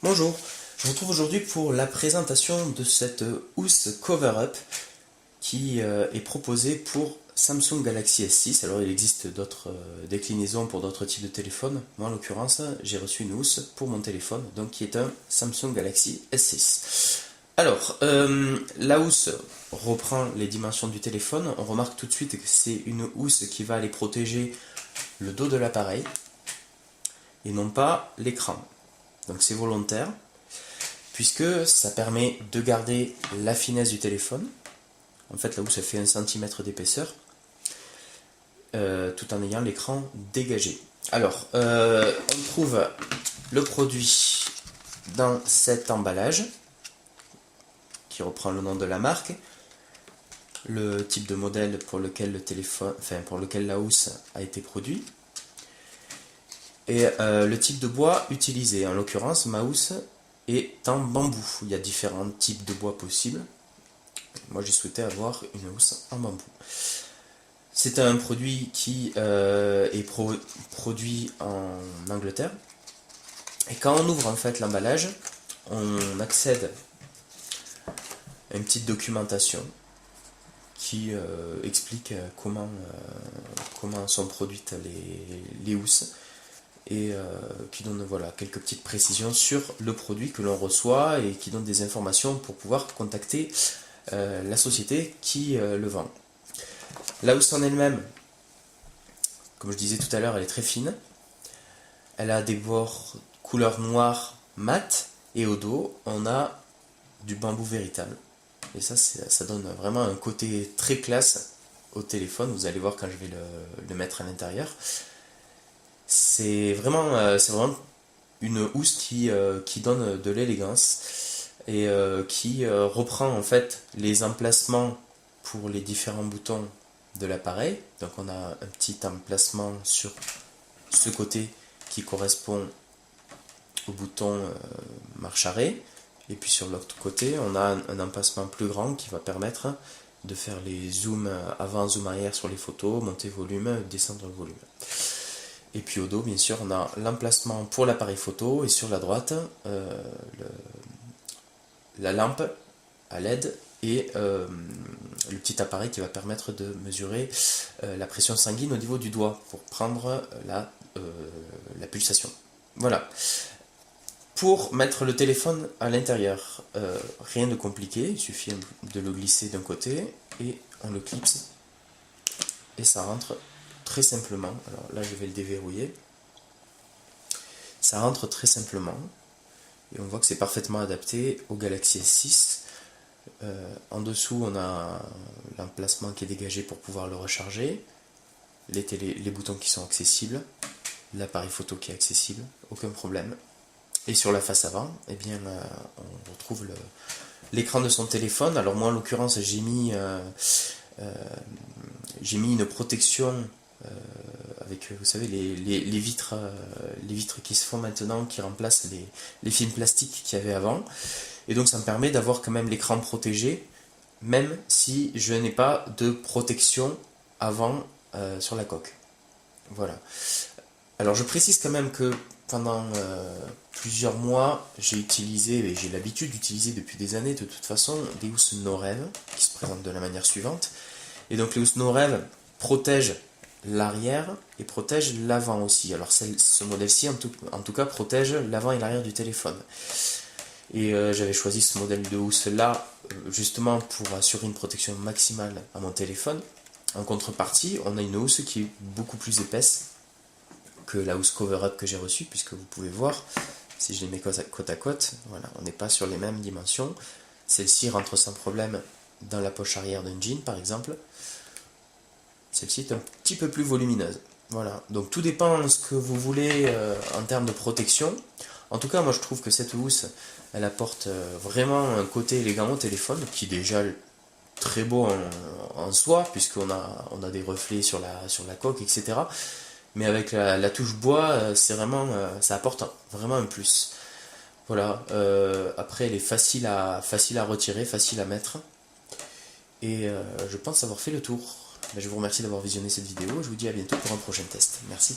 Bonjour, je vous retrouve aujourd'hui pour la présentation de cette housse cover-up qui est proposée pour Samsung Galaxy S6. Alors il existe d'autres déclinaisons pour d'autres types de téléphones. Moi en l'occurrence j'ai reçu une housse pour mon téléphone, donc qui est un Samsung Galaxy S6. Alors, la housse reprend les dimensions du téléphone. On remarque tout de suite que c'est une housse qui va aller protéger le dos de l'appareil et non pas l'écran. Donc c'est volontaire, puisque ça permet de garder la finesse du téléphone. En fait, la housse elle fait 1 cm d'épaisseur, tout en ayant l'écran dégagé. Alors, on trouve le produit dans cet emballage, qui reprend le nom de la marque, le type de modèle pour lequel la housse a été produit, et le type de bois utilisé. En l'occurrence, ma housse est en bambou. Il y a différents types de bois possibles. Moi, j'ai souhaité avoir une housse en bambou. C'est un produit qui est produit en Angleterre. Et quand on ouvre en fait l'emballage, on accède à une petite documentation qui explique comment sont produites les housses, et qui donne quelques petites précisions sur le produit que l'on reçoit et qui donne des informations pour pouvoir contacter la société qui le vend. La housse en elle-même, comme je disais tout à l'heure, elle est très fine. Elle a des bords couleur noire mat, et au dos on a du bambou véritable. Et ça donne vraiment un côté très classe au téléphone. Vous allez voir quand je vais le mettre à l'intérieur. C'est vraiment une housse qui donne de l'élégance et qui reprend en fait les emplacements pour les différents boutons de l'appareil. Donc on a un petit emplacement sur ce côté qui correspond au bouton marche arrêt, et puis sur l'autre côté on a un emplacement plus grand qui va permettre de faire les zooms avant, zoom arrière sur les photos, monter volume, descendre le volume. Et puis au dos, bien sûr, on a l'emplacement pour l'appareil photo, et sur la droite, la lampe à LED et le petit appareil qui va permettre de mesurer la pression sanguine au niveau du doigt pour prendre la pulsation. Voilà. Pour mettre le téléphone à l'intérieur, rien de compliqué, il suffit de le glisser d'un côté et on le clipse et ça rentre très simplement. Alors là je vais le déverrouiller. Ça rentre très simplement et on voit que c'est parfaitement adapté au Galaxy S6. En dessous on a l'emplacement qui est dégagé pour pouvoir le recharger, les boutons qui sont accessibles, l'appareil photo qui est accessible, aucun problème. Et sur la face avant, eh bien, on retrouve l'écran de son téléphone. Alors moi en l'occurrence j'ai mis une protection avec, vous savez, les vitres qui se font maintenant, qui remplacent les films plastiques qu'il y avait avant. Et donc ça me permet d'avoir quand même l'écran protégé, même si je n'ai pas de protection avant sur la coque. Voilà. Alors je précise quand même que pendant plusieurs mois, j'ai utilisé, et j'ai l'habitude d'utiliser depuis des années de toute façon, des housses no-rêve qui se présentent de la manière suivante. Et donc les housses no-rêve protègent l'arrière et protègent l'avant aussi. Alors ce modèle-ci en tout cas protège l'avant et l'arrière du téléphone. Et j'avais choisi ce modèle de housse là justement pour assurer une protection maximale à mon téléphone. En contrepartie, on a une housse qui est beaucoup plus épaisse que la housse cover-up que j'ai reçue, puisque vous pouvez voir, si je les mets côte à côte, voilà, on n'est pas sur les mêmes dimensions. Celle-ci rentre sans problème dans la poche arrière d'un jean par exemple. Celle-ci est un petit peu plus volumineuse. Voilà, donc tout dépend de ce que vous voulez en termes de protection. En tout cas, moi je trouve que cette housse, elle apporte vraiment un côté élégant au téléphone, qui est déjà très beau en soi, puisqu'on a des reflets sur la coque, etc. Mais avec la touche bois, ça apporte vraiment un plus. Voilà, après elle est facile à retirer, facile à mettre. Et je pense avoir fait le tour. Je vous remercie d'avoir visionné cette vidéo. Je vous dis à bientôt pour un prochain test. Merci.